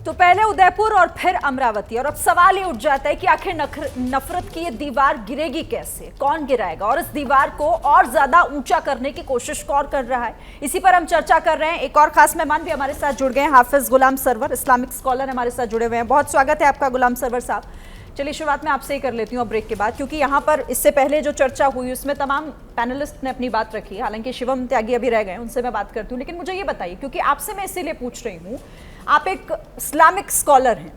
तो पहले उदयपुर और फिर अमरावती, और अब सवाल ये उठ जाता है कि आखिर नफरत की ये दीवार गिरेगी कैसे, कौन गिराएगा, और इस दीवार को और ज्यादा ऊंचा करने की कोशिश कौन कर रहा है, इसी पर हम चर्चा कर रहे हैं। एक और खास मेहमान भी हमारे साथ जुड़ गए हैं, हाफिज गुलाम सरवर, इस्लामिक स्कॉलर हमारे साथ जुड़े हुए हैं। बहुत स्वागत है आपका गुलाम सरवर साहब। चलिए शुरुआत में आपसे ही कर लेती हूँ ब्रेक के बाद, क्योंकि यहाँ पर इससे पहले जो चर्चा हुई उसमें तमाम पैनलिस्ट ने अपनी बात रखी, हालांकि शिवम त्यागी अभी रह गए, उनसे मैं बात करती हूँ। लेकिन मुझे ये बताइए, क्योंकि आपसे मैं इसीलिए पूछ रही हूँ, आप एक इस्लामिक स्कॉलर हैं,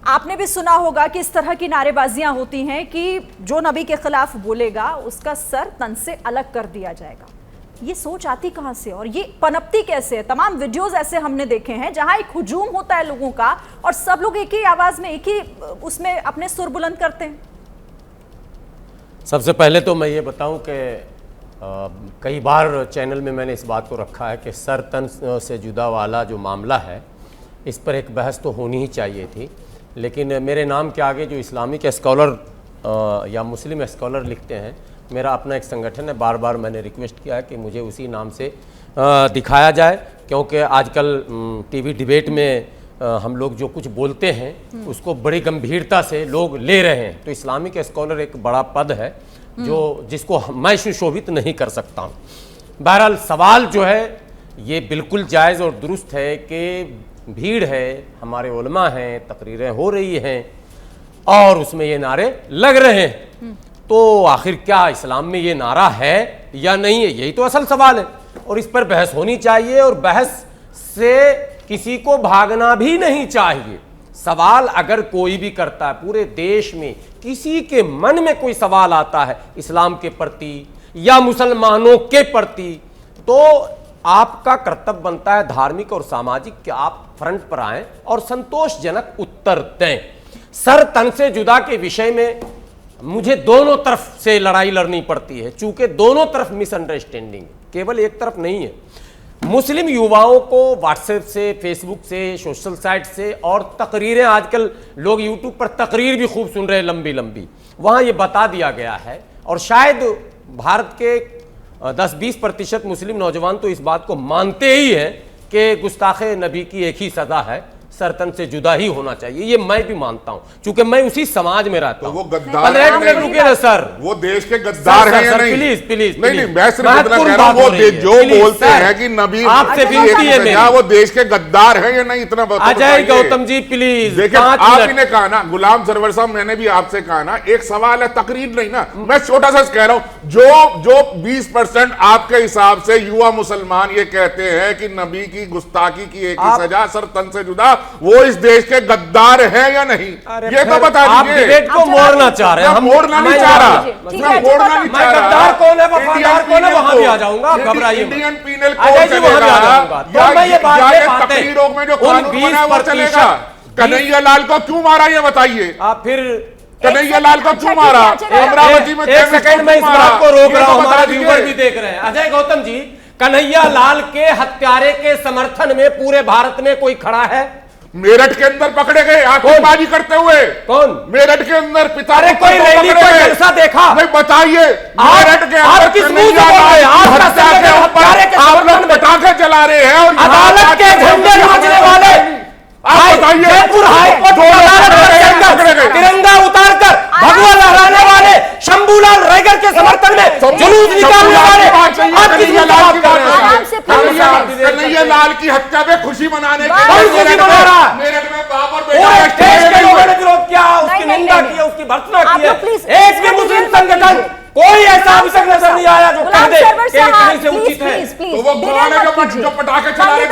आपने भी सुना होगा कि इस तरह की नारेबाजियां होती हैं कि जो नबी के खिलाफ बोलेगा उसका सर तन से अलग कर दिया जाएगा। ये सोच आती कहां से और ये पनपती कैसे है? तमाम वीडियोस ऐसे हमने देखे हैं जहां एक हुजूम होता है लोगों का और सब लोग एक ही आवाज में, एक ही उसमें अपने सुर बुलंद करते हैं। सबसे पहले तो मैं ये बताऊं कि कई बार चैनल में मैंने इस बात को रखा है कि सर तन से जुदा वाला जो मामला है, इस पर एक बहस तो होनी ही चाहिए थी, लेकिन मेरे नाम के आगे जो इस्लामिक स्कॉलर या मुस्लिम स्कॉलर लिखते हैं, मेरा अपना एक संगठन है, बार बार मैंने रिक्वेस्ट किया है कि मुझे उसी नाम से दिखाया जाए, क्योंकि आजकल टीवी डिबेट में हम लोग जो कुछ बोलते हैं उसको बड़ी गंभीरता से लोग ले रहे हैं। तो इस्लामिक स्कॉलर एक बड़ा पद है जिसको मैं सुशोभित नहीं कर सकता हूँ। बहरहाल सवाल जो है ये बिल्कुल जायज़ और दुरुस्त है कि भीड़ है, हमारे उलमा हैं, तकरीरें हो रही हैं और उसमें ये नारे लग रहे हैं, तो आखिर क्या इस्लाम में ये नारा है या नहीं है, यही तो असल सवाल है और इस पर बहस होनी चाहिए और बहस से किसी को भागना भी नहीं चाहिए। सवाल अगर कोई भी करता है, पूरे देश में किसी के मन में कोई सवाल आता है इस्लाम के प्रति या मुसलमानों के प्रति, तो आपका कर्तव्य बनता है धार्मिक और सामाजिक कि आप फ्रंट पर आएं और संतोषजनक उत्तर दें। सर तन से जुदा के विषय में मुझे दोनों तरफ से लड़ाई लड़नी पड़ती है, चूंकि दोनों तरफ मिसअंडरस्टैंडिंग, केवल एक तरफ नहीं है। मुस्लिम युवाओं को व्हाट्सएप से, फेसबुक से, सोशल साइट से और तकरीरें, आजकल लोग यूट्यूब पर तकरीर भी खूब सुन रहे हैं लंबी लंबी, वहां ये बता दिया गया है और शायद भारत के 10-20% मुस्लिम नौजवान तो इस बात को मानते ही हैं कि गुस्ताखे नबी की एक ही सजा है, सरतन से जुदा ही होना चाहिए। ये मैं भी मानता हूं, क्योंकि मैं उसी समाज में रहता हूं। वो गद्दार है, रुकिए ना सर, वो देश के गद्दार हैं या नहीं? प्लीज प्लीज नहीं, मैं सिर्फ इतना कह रहा हूं, वो जो बोलते हैं कि नबी आपसे विनती है मेरी, वो देश के गद्दार हैं या नहीं, इतना बताइए। अजय गौतम जी प्लीज। देखिए, आपने कहा ना, गुलाम सरवर साहब, मैंने भी आपसे कहा ना, एक सवाल है, तकरीर नहीं ना। मैं छोटा सा कह रहा हूं, जो 20% आपके हिसाब से युवा मुसलमान ये कहते हैं कि नबी की गुस्ताखी की एक ही सजा, सर तन से जुदा, वो इस देश के गद्दार हैं या नहीं, ये तो बता दीजिए। आप डिबेट को मोड़ना चाह रहे हैं, हम मोड़ना नहीं चाह रहा, मैं मोड़ना नहीं चाह रहा। गद्दार कौन है, वफादार कौन है, वहां भी आ जाऊंगा, आप घबराइए। इंडियन पीनल कोड चलेगा या ये तकरीरों में जो कानून बना है वो चलेगा? कन्हैया लाल को क्यों मारा ये बताइए आप, फिर कन्हैया लाल को क्यों मारा अमरावती में? एक सेकंड में इस बात को रोक रहा हूं, हमारे व्यूअर भी देख रहे हैं। अजय गौतम जी, कन्हैया लाल के हत्यारे के समर्थन में पूरे भारत में कोई खड़ा है? मेरठ के अंदर पकड़े गए आतंकवादी करते हुए। कौन? मेरठ के अंदर पिता ने कोई रैली, कोई जलसा देखा? नहीं, बताइए। मेरठ के अंदर किस मुंह से बोल रहे हैं? हत्या के ऊपर आप लोग पटाखे चला रहे हैं और अदालत के झंडे नाचने वाले, आप बताइए, जयपुर हाईकोर्ट तिरंगा उतारकर भगवा लहराने वाले, शंभूलाल रैगर के समर्थन में जुलूस निकालने वाले, कन्हैया लाल की हत्या पे खुशी मनाने के मेरठ में देश के लोगों ने विरोध किया, उसकी निंदा की, उसकी भर्त्सना की है। एक भी मुस्लिम संगठन, कोई ऐसा अभिषेक नजर नहीं आया जो कह दे कि कहीं से उचित है। तो वो पुराने जो पटाखे चला रहे थे,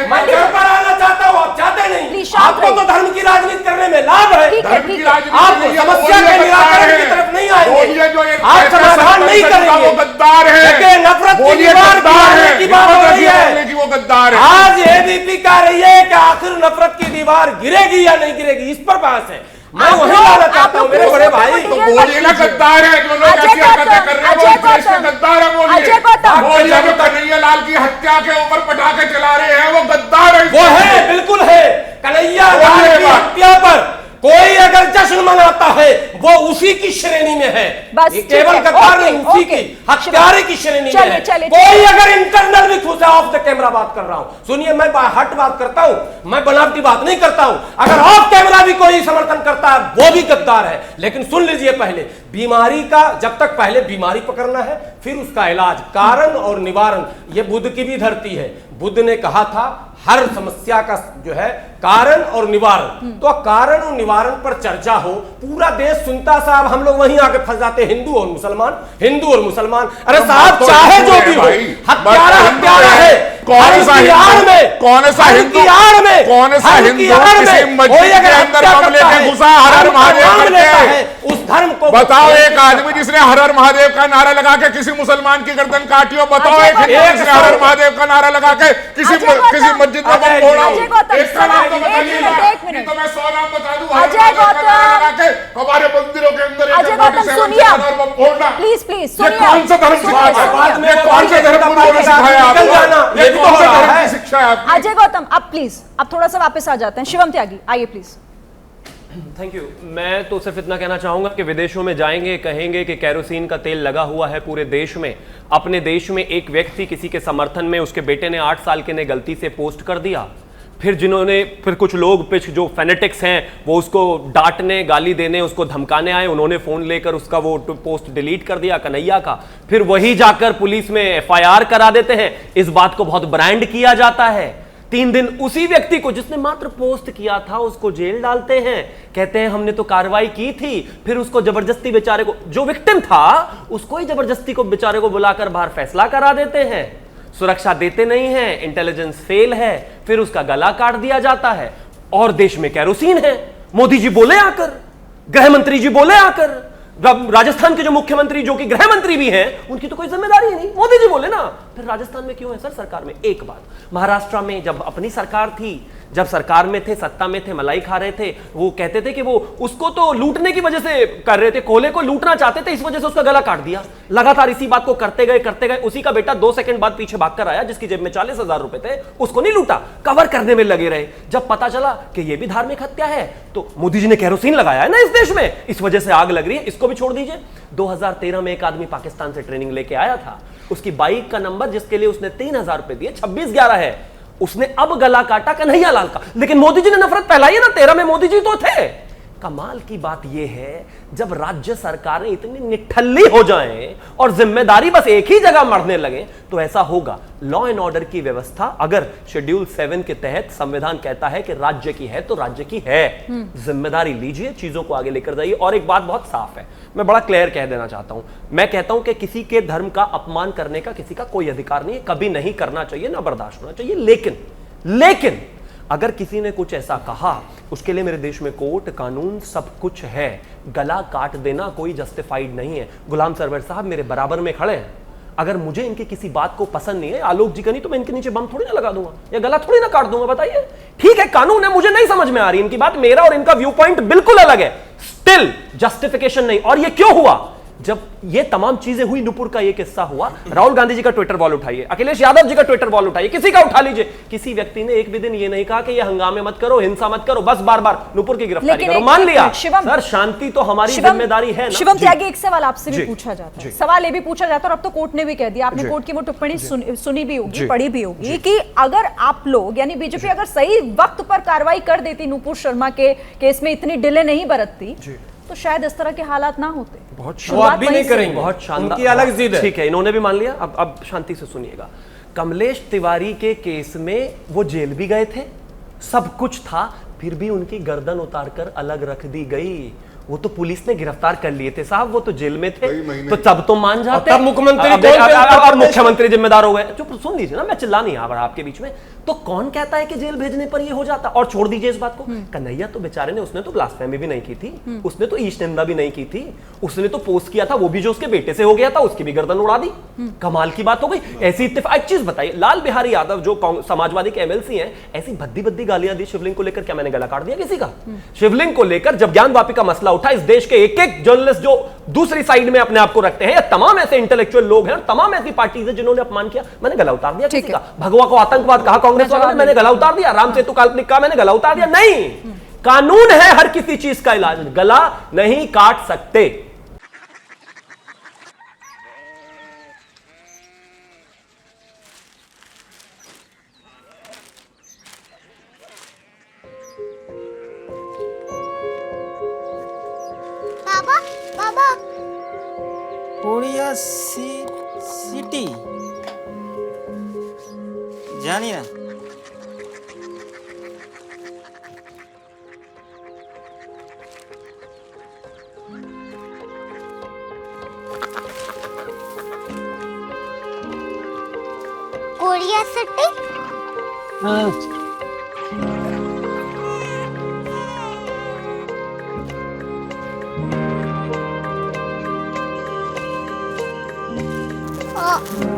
मैं पर आना चाहता हूँ, आप चाहते नहीं। आपको तो धर्म की राजनीति करने में लाभ है, धर्म की राजनीति, आप समस्या के निराकरण की तरफ नहीं आएंगे, आप समाधान नहीं करेंगे। वो गद्दार है, नफरत की दीवार गिराने की बात हो रही है कि वो गद्दार है। आज एबीपी कह रही है कि आखिर नफरत की दीवार गिरेगी या नहीं गिरेगी, इस पर बहस है। मैं वही लाना चाहता हूँ मेरे बड़े भाई। तो बोलिए ना, गद्दार है जो लोग ऐसी हरकतें कर रहे हैं, वो देश के गद्दार है। बोलिए जो कन्हैया लाल की हत्या के ऊपर पटाखे चला रहे हैं वो गद्दार है। वो है, बिल्कुल है। कन्हैया लाल की हत्या पर कोई अगर जश्न मनाता है वो उसी की श्रेणी में है, बस ये केवल गद्दार नहीं, उसी की हत्यारे की श्रेणी में है। कोई अगर इंटरनल भी खुश है, ऑफ द कैमरा बात कर रहा हूं, सुनिए मैं हट बात करता हूं, मैं बनावटी बात नहीं करता हूं। अगर ऑफ कैमरा भी कोई समर्थन करता है वो भी गद्दार है। लेकिन सुन लीजिए, पहले बीमारी का, जब तक पहले बीमारी पकड़ना है फिर उसका इलाज, कारण और निवारण, ये बुद्ध की भी धरती है। बुद्ध ने कहा था हर समस्या का जो है कारण और निवारण, तो कारण और निवारण पर चर्चा हो, पूरा देश सुनता, साहब हम लोग वहीं आके फंस जाते, हिंदू और मुसलमान, हिंदू और मुसलमान। अरे साहब चाहे जो भी हो, हत्यारा हत्यारा है। कौन सा हिंदू में कौन सा हिंदू किसी मस्जिद के अंदर बम लेके घुसा हर हर महादेव करके? उस धर्म को बताओ, एक आदमी जिसने हर हर महादेव का नारा लगा के किसी मुसलमान की गर्दन काटी हो? बताओ, एक हिंदू जिसने हर हर महादेव का नारा लगा के किसी मस्जिद में बम फोड़ा हो? इसका नाम तो बताइए ना, नहीं तो मैं 100 नाम बता दूं। हर महादेव का नारा लगा के हमारे मंदिरों के अंदर बम फोड़ना, प्लीज प्लीज ये कौन सा धर्म सिखाया? कौन सा धर्म उन्होंने सिखाया आपको? कौन सा धर्म की शिक्षा है आपकी? अजय गौतम, अब प्लीज अब थोड़ा सा वापस आ जाते हैं। शिवम त्यागी आइए प्लीज। Thank you. मैं तो सिर्फ इतना कहना चाहूंगा कि विदेशों में जाएंगे, कहेंगे कि कैरोसिन का तेल लगा हुआ है पूरे देश में। अपने देश में एक व्यक्ति किसी के समर्थन में, उसके बेटे ने 8 साल के ने गलती से पोस्ट कर दिया, फिर कुछ लोग जो फेनेटिक्स हैं वो उसको डांटने, गाली देने, उसको धमकाने आए, उन्होंने फोन लेकर उसका वो पोस्ट डिलीट कर दिया कन्हैया का। फिर वही जाकर पुलिस में एफआईआर करा देते हैं। इस बात को बहुत ब्रांड किया जाता है। 3 दिन उसी व्यक्ति को जिसने मात्र पोस्ट किया था उसको जेल डालते हैं, कहते हैं हमने तो कार्रवाई की थी। फिर उसको जबरदस्ती बेचारे को, जो विक्टिम था उसको ही जबरदस्ती को बेचारे को बुलाकर बाहर फैसला करा देते हैं। सुरक्षा देते नहीं है, इंटेलिजेंस फेल है, फिर उसका गला काट दिया जाता है। और देश में कैरोसिन है। मोदी जी बोले आकर, गृह मंत्री जी बोले आकर, राजस्थान के जो मुख्यमंत्री जो कि गृह मंत्री भी हैं उनकी तो कोई जिम्मेदारी ही नहीं, मोदी जी बोले ना। फिर राजस्थान में क्यों है सर सरकार में? एक बात, महाराष्ट्र में जब अपनी सरकार थी, जब सरकार में थे, सत्ता में थे, मलाई खा रहे थे, वो कहते थे कि वो उसको तो लूटने की वजह से कर रहे थे, कोयले को लूटना चाहते थे, इस वजह से उसका गला काट दिया। लगातार इसी बात को करते गए। उसी का बेटा 2 सेकंड बाद पीछे भागकर आया, जिसकी जेब में 40,000 रुपए थे, उसको नहीं लूटा, कवर करने में लगे रहे। जब पता चला कि ये भी धार्मिक हत्या है तो मोदी जी ने कैरोसिन लगाया है ना इस देश में, इस वजह से आग लग रही है। इसको भी छोड़ दीजिए। 2013 में एक आदमी पाकिस्तान से ट्रेनिंग लेके आया था, उसकी बाइक का नंबर जिसके लिए उसने 3,000 रुपए दिए 2611 है, उसने अब गला काटा कन्हैया लाल का। लेकिन मोदी जी ने नफरत फैलाई है ना, 13 में मोदी जी तो थे। कमाल की बात यह है, जब राज्य सरकारें इतनी निठल्ली हो जाएं और जिम्मेदारी बस एक ही जगह मरने लगे तो ऐसा होगा। लॉ एंड ऑर्डर की व्यवस्था अगर शेड्यूल 7 के तहत संविधान कहता है कि राज्य की है तो राज्य की है, जिम्मेदारी लीजिए, चीजों को आगे लेकर जाइए। और एक बात बहुत साफ है, मैं बड़ा क्लियर कह देना चाहता हूं, मैं कहता हूं कि किसी के धर्म का अपमान करने का किसी का कोई अधिकार नहीं है, कभी नहीं करना चाहिए, ना बर्दाश्त होना चाहिए। लेकिन अगर किसी ने कुछ ऐसा कहा, उसके लिए मेरे देश में कोर्ट कानून सब कुछ है, गला काट देना कोई जस्टिफाइड नहीं है। गुलाम सरवर साहब मेरे बराबर में खड़े हैं, अगर मुझे इनकी किसी बात को पसंद नहीं है, आलोक जी का नहीं, तो मैं इनके नीचे बम थोड़ी ना लगा दूंगा या गला थोड़ी ना काट दूंगा। बताइए, ठीक है कानून है, मुझे नहीं समझ में आ रही इनकी बात, मेरा और इनका व्यू पॉइंट बिल्कुल अलग है, स्टिल जस्टिफिकेशन नहीं। और ये क्यों हुआ? जब ये तमाम चीजें हुई, नुपुर का ये किस्सा हुआ, राहुल गांधी जी का ट्विटर वॉल उठाइए, अखिलेश यादव जी का ट्विटर वॉल उठाइए, किसी का उठा लीजिए, किसी व्यक्ति ने एक भी दिन ये नहीं कहा कि ये हंगामे मत करो, हिंसा मत करो, बस बार बार नुपुर की गिरफ्तारी करो। मान लिया सर, शांति तो हमारी जिम्मेदारी है ना। शिवम त्यागी, एक सवाल आपसे भी पूछा जाता है, सवाल ये भी पूछा जाता है और अब तो कोर्ट ने भी कह दिया, आपने कोर्ट की वो टिप्पणी सुनी भी होगी, पढ़ी भी होगी, कि अगर आप लोग यानी बीजेपी अगर सही वक्त पर कार्रवाई कर देती नुपुर शर्मा के केस में, इतनी डिले नहीं बरतती, तो शायद इस तरह के हालात ना होते। बहुत शुरुआत भी नहीं करेंगे, बहुत शानदार, उनकी अलग जिद है। ठीक है, इन्होंने भी मान लिया। अब शांति से सुनिएगा। कमलेश तिवारी के केस में वो जेल भी गए थे, सब कुछ था, फिर भी उनकी गर्दन उतारकर अलग रख दी गई। वो तो पुलिस ने गिरफ्तार कर लिए थे साहब, वो तो जेल में थे, तो तब तो मान जाते। तब मुख्यमंत्री अब मुख्यमंत्री जिम्मेदार हो गए। चुप सुन लीजिए ना, मैं चिल्ला नहीं आ रहा आपके बीच में। तो कौन कहता है कि जेल भेजने पर ये हो जाता? और छोड़ दीजिए इस बात को, कन्हैया तो बेचारे ने, उसने तो ब्लास्फेमी भी नहीं की थी, उसने तो ईश निंदा भी नहीं की थी, उसने तो पोस्ट किया था, वो भी जो उसके बेटे से हो गया था, उसकी भी गर्दन उड़ा दी। कमाल की बात हो गई। ऐसी एक चीज बताइए, लाल बिहारी यादव जो समाजवादी के एमएलसी हैं, ऐसी भद्दी भद्दी गालियां दी शिवलिंग को लेकर, क्या मैंने गला काट दिया किसी का? शिवलिंग को लेकर जब ज्ञान वापी का मसला उठा, इस देश के एक जर्नलिस्ट जो दूसरी साइड में अपने आप को रखते हैं, तमाम ऐसे इंटेलेक्चुअल लोग हैं, तमाम ऐसी पार्टीज हैं जिन्होंने अपमान किया, मैंने गला उतार दिया किसी का? भगवा को आतंकवाद कहा कांग्रेस वालों ने, मैंने गला उतार दिया। राम सेतु काल्पनिक कहा, मैंने गला उतार दिया? नहीं, कानून है हर किसी चीज का इलाज, गला नहीं काट सकते। बाबा बाबा कोरिया सिटी জানি না। कोरिया सिटी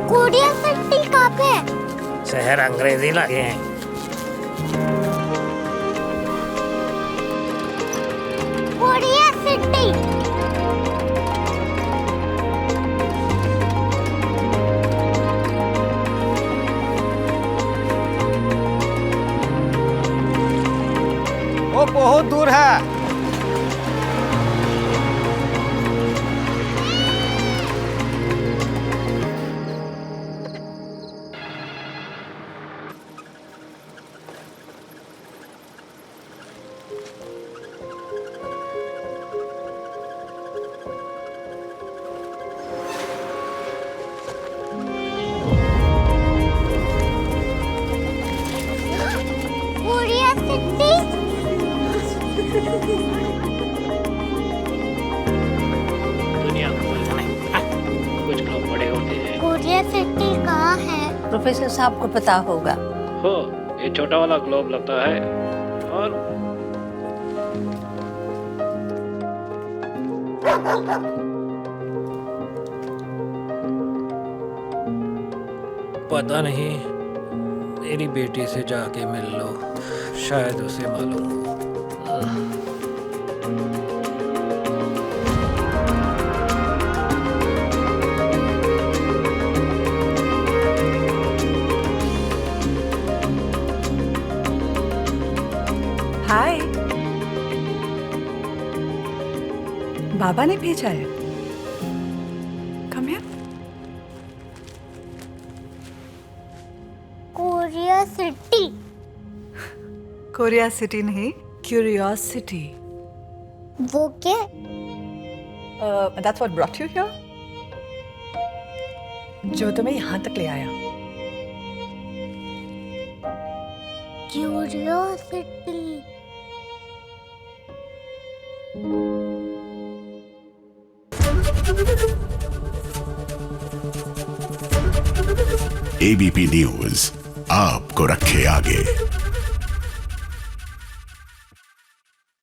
कोरिया सिटी कहाँ पे है? शहर अंग्रेजी लगे हैं। कोरिया सिटी वो बहुत दूर है। कोरिया सिटी दुनिया को नहीं, कुछ लोग बड़े होते हैं। कोरिया सिटी कहाँ है? प्रोफेसर साहब को पता होगा। हो, ये छोटा वाला ग्लोब लगता है और पता नहीं, मेरी बेटी से जाके मिल लो, शायद उसे मालूम हो। हाय, बाबा ने भेजा है। Come here. Korea city Korea city नहीं, क्यूरियोसिटी। वो क्या? That's what brought you here. जो तुम्हें यहाँ तक ले आया। क्यूरियोसिटी एबीपी न्यूज आपको रखे आगे।